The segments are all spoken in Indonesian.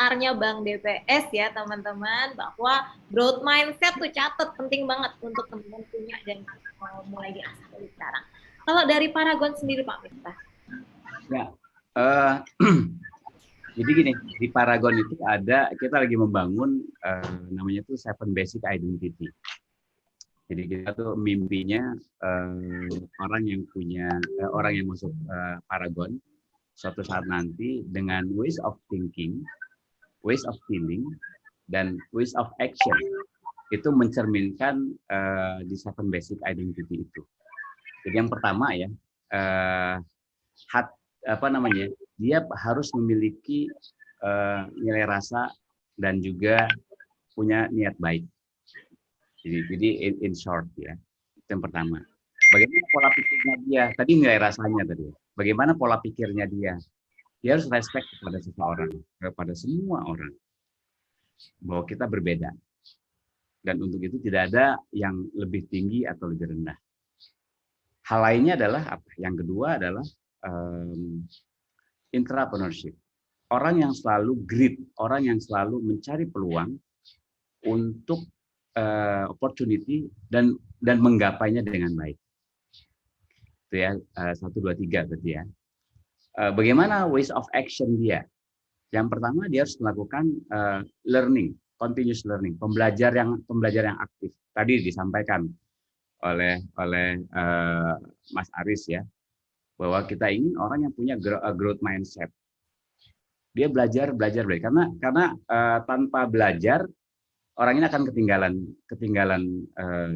pintarnya Bang DPS ya teman-teman, bahwa growth mindset tuh catat penting banget untuk teman-teman punya dan mulai diasah dari sekarang. Kalau dari Paragon sendiri Pak Miftah? Ya, jadi gini, di Paragon itu kita lagi membangun namanya tuh Seven Basic Identity. Jadi kita tuh mimpinya orang yang masuk Paragon suatu saat nanti dengan ways of thinking, ways of feeling, dan ways of action itu mencerminkan di Seven Basic Identity itu. Jadi yang pertama ya, dia harus memiliki nilai rasa dan juga punya niat baik. Jadi in short ya, itu yang pertama. Bagaimana pola pikirnya dia? Tadi nilai rasanya tadi. Bagaimana pola pikirnya dia? Dia harus respect kepada seseorang, kepada semua orang, bahwa kita berbeda. Dan untuk itu tidak ada yang lebih tinggi atau lebih rendah. Hal lainnya adalah apa? Yang kedua adalah entrepreneurship. Orang yang selalu grit, orang yang selalu mencari peluang untuk opportunity dan menggapainya dengan baik. Itu ya, 1, 2, 3 berarti ya. Bagaimana ways of action dia? Yang pertama dia harus melakukan learning, continuous learning, pembelajar yang aktif. Tadi disampaikan oleh Mas Aris ya, bahwa kita ingin orang yang punya growth mindset. Dia belajar karena tanpa belajar orang ini akan ketinggalan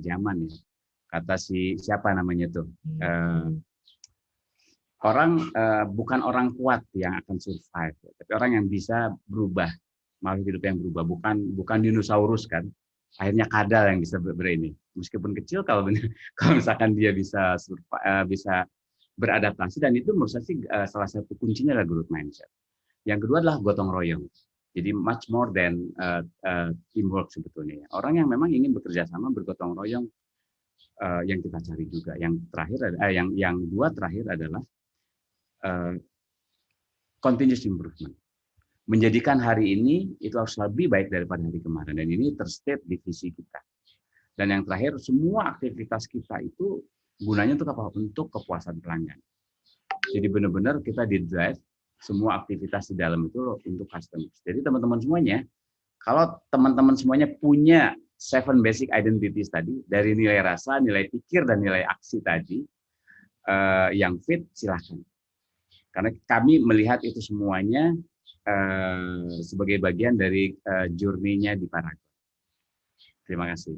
zaman ya. Kata siapa namanya tuh? Bukan orang kuat yang akan survive, tapi orang yang bisa berubah, makhluk hidup yang berubah, bukan dinosaurus kan. Akhirnya kadal yang bisa ini. Meskipun kecil kalau misalkan dia bisa beradaptasi, dan itu menurut saya sih salah satu kuncinya adalah growth mindset. Yang kedua adalah gotong royong. Jadi much more than teamwork sebetulnya. Orang yang memang ingin bekerja sama, bergotong royong, yang kita cari juga. Yang dua terakhir adalah continuous improvement. Menjadikan hari ini itu harus lebih baik daripada hari kemarin. Dan ini terstate di visi kita. Dan yang terakhir, semua aktivitas kita itu gunanya untuk apa? Untuk kepuasan pelanggan. Jadi benar-benar kita di-drive semua aktivitas di dalam itu untuk customers. Jadi teman-teman semuanya, kalau teman-teman semuanya punya 7 basic identities tadi, dari nilai rasa, nilai pikir, dan nilai aksi tadi, yang fit, silahkan. Karena kami melihat itu semuanya sebagai bagian dari journey-nya di Paragon. Terima kasih.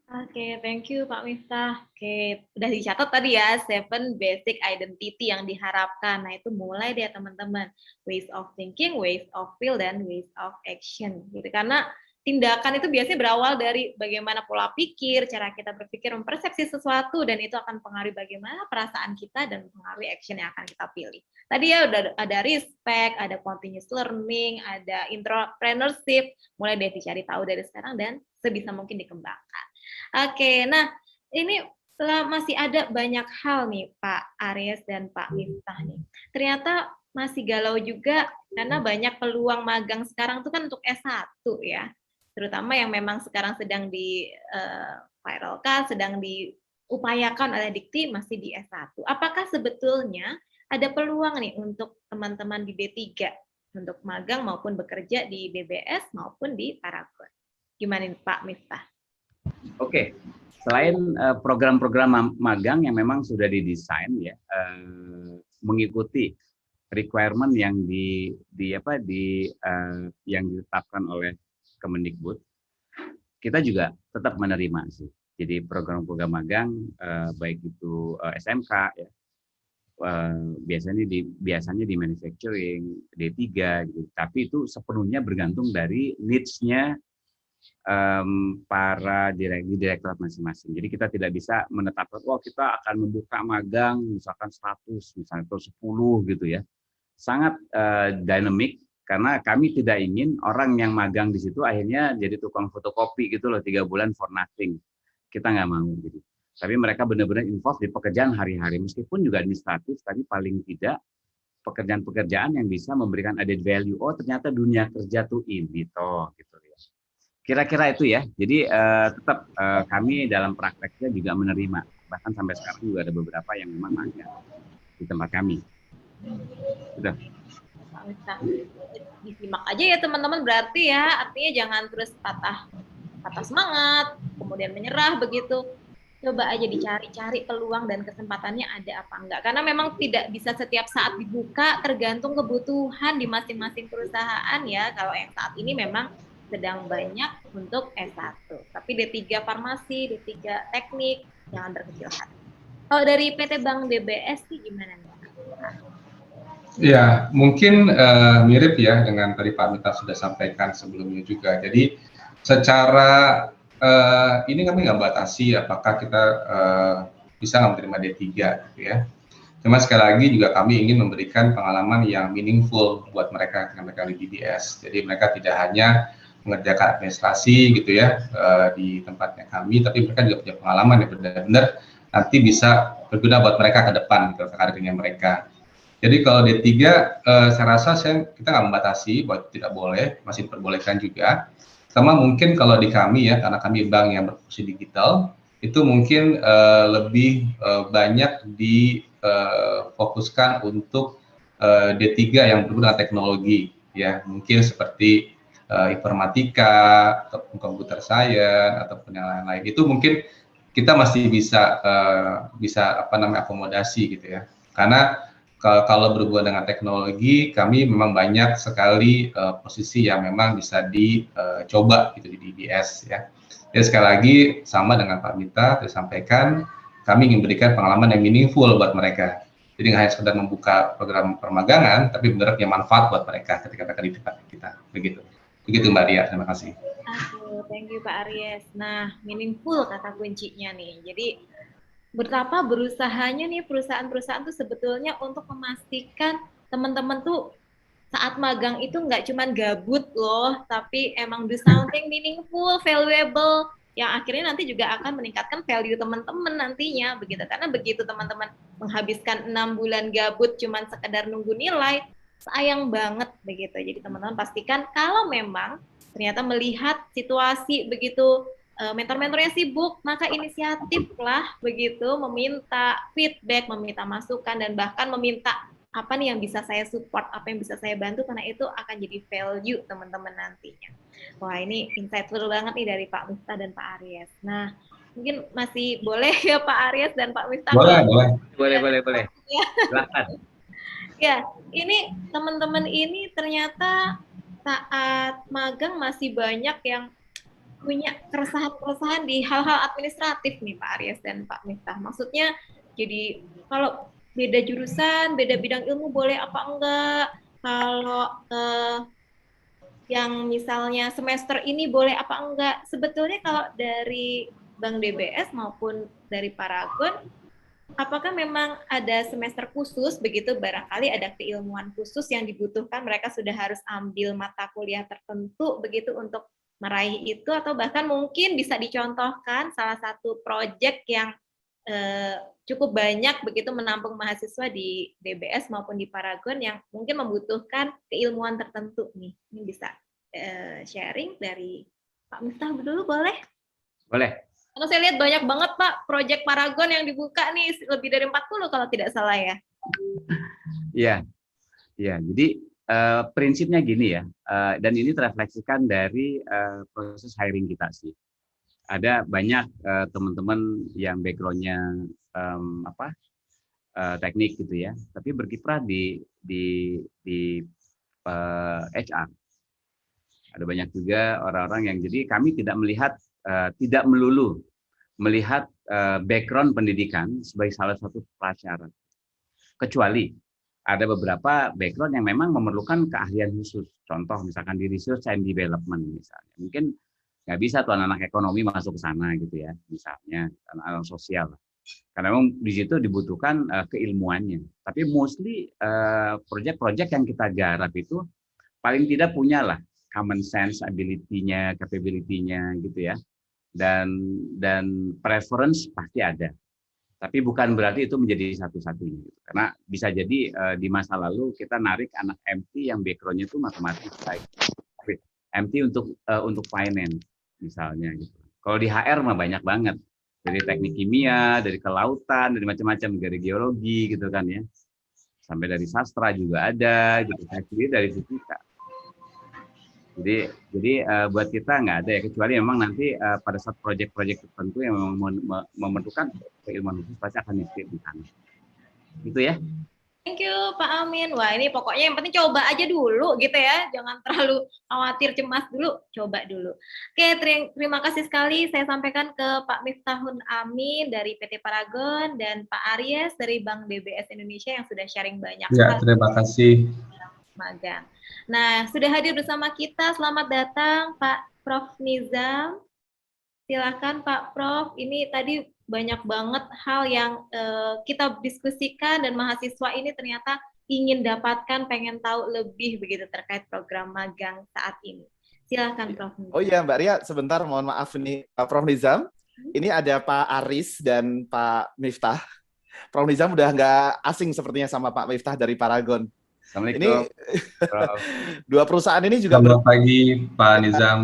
Oke, thank you Pak Miftah. Oke, udah dicatat tadi ya, 7 basic identity yang diharapkan. Nah, itu mulai deh teman-teman. Ways of thinking, ways of feel, dan ways of action. Gitu. Karena tindakan itu biasanya berawal dari bagaimana pola pikir, cara kita berpikir, mempersepsi sesuatu, dan itu akan mempengaruhi bagaimana perasaan kita dan mempengaruhi action yang akan kita pilih. Tadi ya udah ada respect, ada continuous learning, ada entrepreneurship, mulai deh dicari tahu dari sekarang dan sebisa mungkin dikembangkan. Oke, nah ini masih ada banyak hal nih Pak Aries dan Pak Miftah nih. Ternyata masih galau juga karena banyak peluang magang sekarang tuh kan untuk S1 ya. Terutama yang memang sekarang sedang di viralkan, sedang diupayakan oleh Dikti masih di S1. Apakah sebetulnya ada peluang nih untuk teman-teman di D3 untuk magang maupun bekerja di BBS maupun di Paragon? Gimana nih Pak Miftah? Oke, selain program-program magang yang memang sudah didesain ya, mengikuti requirement yang yang ditetapkan oleh Kemendikbud, kita juga tetap menerima sih. Jadi program-program magang baik itu SMK ya, biasanya di manufacturing, D3 gitu. Tapi itu sepenuhnya bergantung dari needs-nya para direktorat masing-masing. Jadi kita tidak bisa menetapkan, kita akan membuka magang misalkan 100, misalnya atau 10 gitu ya. Sangat dynamic, karena kami tidak ingin orang yang magang di situ akhirnya jadi tukang fotokopi gitu loh, 3 bulan for nothing. Kita nggak mau gitu. Tapi mereka benar-benar involved di pekerjaan hari-hari, meskipun juga administratif, tapi paling tidak pekerjaan-pekerjaan yang bisa memberikan added value. Oh, ternyata dunia kerja tuh ini toh gitu ya. Kira-kira itu ya. Jadi tetap kami dalam prakteknya juga menerima. Bahkan sampai sekarang juga ada beberapa yang memang magang di tempat kami. Sudah. Nah, disimak aja ya teman-teman, berarti ya artinya jangan terus patah semangat, kemudian menyerah begitu. Coba aja dicari-cari peluang dan kesempatannya ada apa enggak. Karena memang tidak bisa setiap saat dibuka, tergantung kebutuhan di masing-masing perusahaan ya. Kalau yang saat ini memang sedang banyak untuk S1. Tapi D3 farmasi, D3 teknik, jangan berkecil hati. Kalau dari PT Bank DBS sih gimana nih? Ya, mungkin mirip ya dengan tadi Pak Mita sudah sampaikan sebelumnya juga. Jadi secara ini kami nggak batasi apakah kita bisa nggak menerima D3 gitu ya. Cuma sekali lagi juga kami ingin memberikan pengalaman yang meaningful buat mereka ketika mereka di DBS. Jadi mereka tidak hanya mengerjakan administrasi gitu ya di tempatnya kami, tapi mereka juga punya pengalaman yang benar-benar nanti bisa berguna buat mereka ke depan, ke karirnya mereka. Jadi kalau D3, saya rasa kita nggak membatasi bahwa tidak boleh, masih diperbolehkan juga. Sama mungkin kalau di kami ya, karena kami bank yang berfungsi digital, itu mungkin lebih banyak difokuskan untuk D3 yang berguna teknologi, ya mungkin seperti informatika, ataupun komputer science, ataupun yang lain-lain. Itu mungkin kita masih bisa akomodasi gitu ya, karena kalau berhubungan dengan teknologi, kami memang banyak sekali posisi yang memang bisa dicoba gitu di DBS ya. Jadi sekali lagi sama dengan Pak Mita disampaikan, kami ingin berikan pengalaman yang meaningful buat mereka. Jadi nggak hanya sekedar membuka program permagangan, tapi benar punya manfaat buat mereka ketika mereka di tempat kita. Begitu Mbak Dia, terima kasih. Thank you Pak Aries. Nah, meaningful kata kuncinya nih. Jadi betapa berusahanya nih perusahaan-perusahaan tuh sebetulnya untuk memastikan teman-teman tuh saat magang itu nggak cuma gabut loh, tapi emang do something meaningful, valuable, yang akhirnya nanti juga akan meningkatkan value teman-teman nantinya begitu. Karena begitu teman-teman menghabiskan 6 bulan gabut cuma sekedar nunggu nilai, sayang banget begitu. Jadi teman-teman pastikan kalau memang ternyata melihat situasi begitu mentor-mentornya sibuk, maka inisiatiflah begitu meminta feedback, meminta masukan, dan bahkan meminta apa nih yang bisa saya support, apa yang bisa saya bantu, karena itu akan jadi value teman-teman nantinya. Wah, ini insightful banget nih dari Pak Miftah dan Pak Aries. Nah, mungkin masih boleh ya Pak Aries dan Pak Miftah? Boleh. Ya. Silakan. Ya, ini teman-teman ini ternyata saat magang masih banyak yang punya keresahan-keresahan di hal-hal administratif nih Pak Aries dan Pak Miftah. Maksudnya jadi kalau beda jurusan, beda bidang ilmu boleh apa enggak? Kalau yang misalnya semester ini boleh apa enggak? Sebetulnya kalau dari Bank DBS maupun dari Paragon, apakah memang ada semester khusus begitu, barangkali ada keilmuan khusus yang dibutuhkan, mereka sudah harus ambil mata kuliah tertentu begitu untuk meraih itu, atau bahkan mungkin bisa dicontohkan salah satu proyek yang cukup banyak begitu menampung mahasiswa di DBS maupun di Paragon yang mungkin membutuhkan keilmuan tertentu nih. Ini bisa sharing dari Pak Miftah dulu boleh? Boleh. Karena saya lihat banyak banget Pak proyek Paragon yang dibuka nih, lebih dari 40 kalau tidak salah ya. Iya. Jadi prinsipnya gini ya, dan ini terrefleksikan dari proses hiring kita sih. Ada banyak teman-teman yang background-nya teknik gitu ya, tapi berkiprah di HR. Ada banyak juga orang-orang yang, jadi kami tidak melihat, tidak melulu melihat background pendidikan sebagai salah satu prasyarat. Kecuali ada beberapa background yang memang memerlukan keahlian khusus. Contoh misalkan di research and development misalnya. Mungkin nggak bisa tuh anak-anak ekonomi masuk ke sana gitu ya, misalnya anak-anak sosial. Karena memang di situ dibutuhkan keilmuannya. Tapi mostly proyek-proyek yang kita garap itu paling tidak punyalah common sense, ability-nya, capability-nya gitu ya. Dan preference pasti ada. Tapi bukan berarti itu menjadi satu-satunya. Karena bisa jadi di masa lalu kita narik anak MT yang background-nya itu matematik, baik. MT untuk finance misalnya gitu. Kalau di HR mah banyak banget. Dari teknik kimia, dari kelautan, dari macam-macam, dari geologi gitu kan ya. Sampai dari sastra juga ada gitu. Saya sendiri dari fisika. Jadi buat kita nggak ada ya, kecuali memang nanti pada saat proyek-proyek tertentu yang memang memerlukan keilmuan khusus pasti akan di sana. Gitu ya. Thank you Pak Amin. Wah ini pokoknya yang penting coba aja dulu gitu ya. Jangan terlalu khawatir, cemas dulu. Coba dulu. Oke, terima kasih sekali. Saya sampaikan ke Pak Miftahun Amin dari PT Paragon dan Pak Aries dari Bank DBS Indonesia yang sudah sharing banyak Ya, hal terima kasih. magang. Nah, sudah hadir bersama kita. Selamat datang Pak Prof. Nizam. Silakan Pak Prof. Ini tadi banyak banget hal yang kita diskusikan dan mahasiswa ini ternyata ingin dapatkan, pengen tahu lebih begitu terkait program magang saat ini. Silakan Prof. Nizam. Oh iya Mbak Ria, sebentar mohon maaf ini Pak Prof. Nizam. Ini ada Pak Aris dan Pak Miftah. Prof. Nizam udah nggak asing sepertinya sama Pak Miftah dari Paragon. Assalamualaikum. Ini dua perusahaan ini juga Selamat pagi Pak Nizam.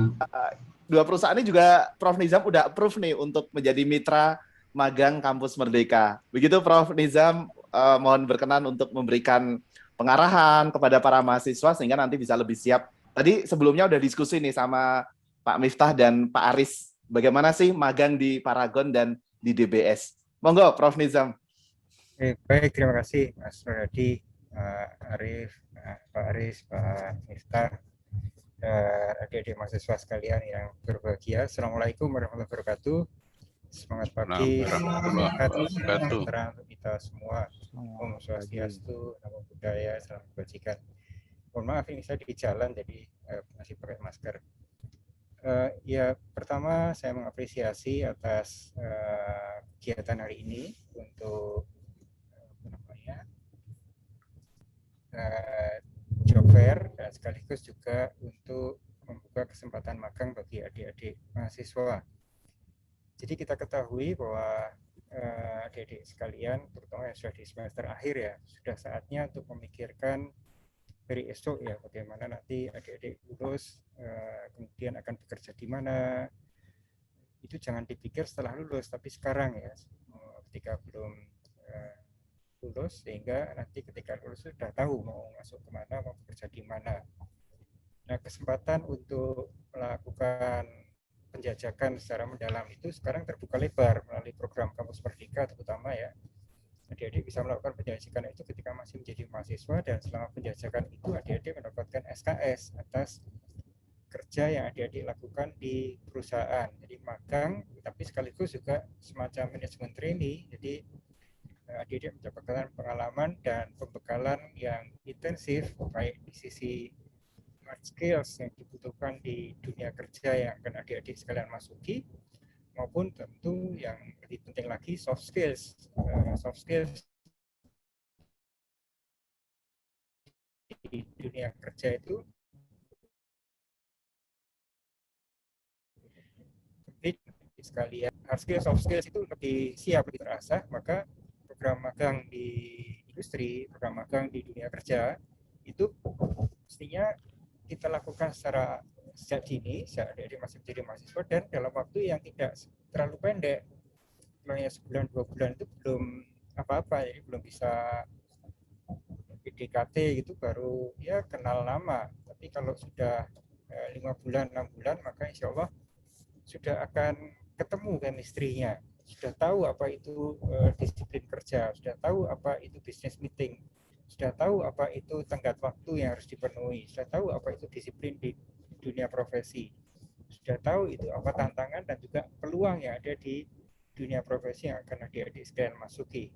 Dua perusahaan ini juga Prof. Nizam udah approve nih untuk menjadi mitra magang Kampus Merdeka. Begitu Prof. Nizam, mohon berkenan untuk memberikan pengarahan kepada para mahasiswa sehingga nanti bisa lebih siap. Tadi sebelumnya udah diskusi nih sama Pak Miftah dan Pak Aris. Bagaimana sih magang di Paragon dan di DBS? Monggo Prof. Nizam. Baik, terima kasih Mas Radi, Pak Arif, Pak Aris, Pak Miftah, dan adik-adik mahasiswa sekalian yang berbahagia. Assalamualaikum warahmatullahi wabarakatuh. Semangat pagi, semangat sejahtera untuk kita semua. Om Swastiastu, Namo Buddhaya, salam kebajikan. Mohon maaf ini saya di jalan jadi masih pakai masker. Ya, pertama saya mengapresiasi atas kegiatan hari ini untuk job fair dan sekaligus juga untuk membuka kesempatan magang bagi adik-adik mahasiswa. Jadi kita ketahui bahwa adik-adik sekalian, terutama yang sudah di semester akhir ya, sudah saatnya untuk memikirkan dari esok ya, bagaimana nanti adik-adik lulus, kemudian akan bekerja di mana. Itu jangan dipikir setelah lulus, tapi sekarang ya, ketika belum lulus, sehingga nanti ketika lulus sudah tahu mau masuk kemana, mau bekerja di mana. Nah, kesempatan untuk melakukan penjajakan secara mendalam itu sekarang terbuka lebar melalui program Kampus Merdeka terutama ya. Adik-adik bisa melakukan penjajakan itu ketika masih menjadi mahasiswa, dan selama penjajakan itu adik-adik mendapatkan SKS atas kerja yang adik-adik lakukan di perusahaan. Jadi magang, tapi sekaligus juga semacam manajemen trainee. Jadi adik-adik mendapatkan pengalaman dan pembekalan yang intensif baik di sisi hard skills yang dibutuhkan di dunia kerja yang akan adik-adik sekalian masuki, maupun tentu yang lebih penting lagi soft skills di dunia kerja itu sekalian. Hard skills, soft skills itu lebih siap, lebih terasa, maka program magang di industri, program magang di dunia kerja itu mestinya kita lakukan secara sejak dini, sejak adik-adik masih menjadi mahasiswa, dan dalam waktu yang tidak terlalu pendek. Kalau hanya sebulan 2 bulan itu belum apa-apa, jadi belum bisa PDKT gitu, baru ya kenal lama. Tapi kalau sudah 5 bulan, 6 bulan, maka insya Allah sudah akan ketemu chemistry-nya, sudah tahu apa itu disiplin kerja, sudah tahu apa itu business meeting, sudah tahu apa itu tenggat waktu yang harus dipenuhi, sudah tahu apa itu disiplin di dunia profesi, sudah tahu itu apa tantangan dan juga peluang yang ada di dunia profesi yang akan adik-adik sekalian masuki.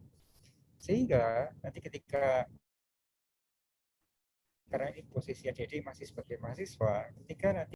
Sehingga nanti ketika, karena ini posisi adik-adik masih sebagai mahasiswa, ketika nanti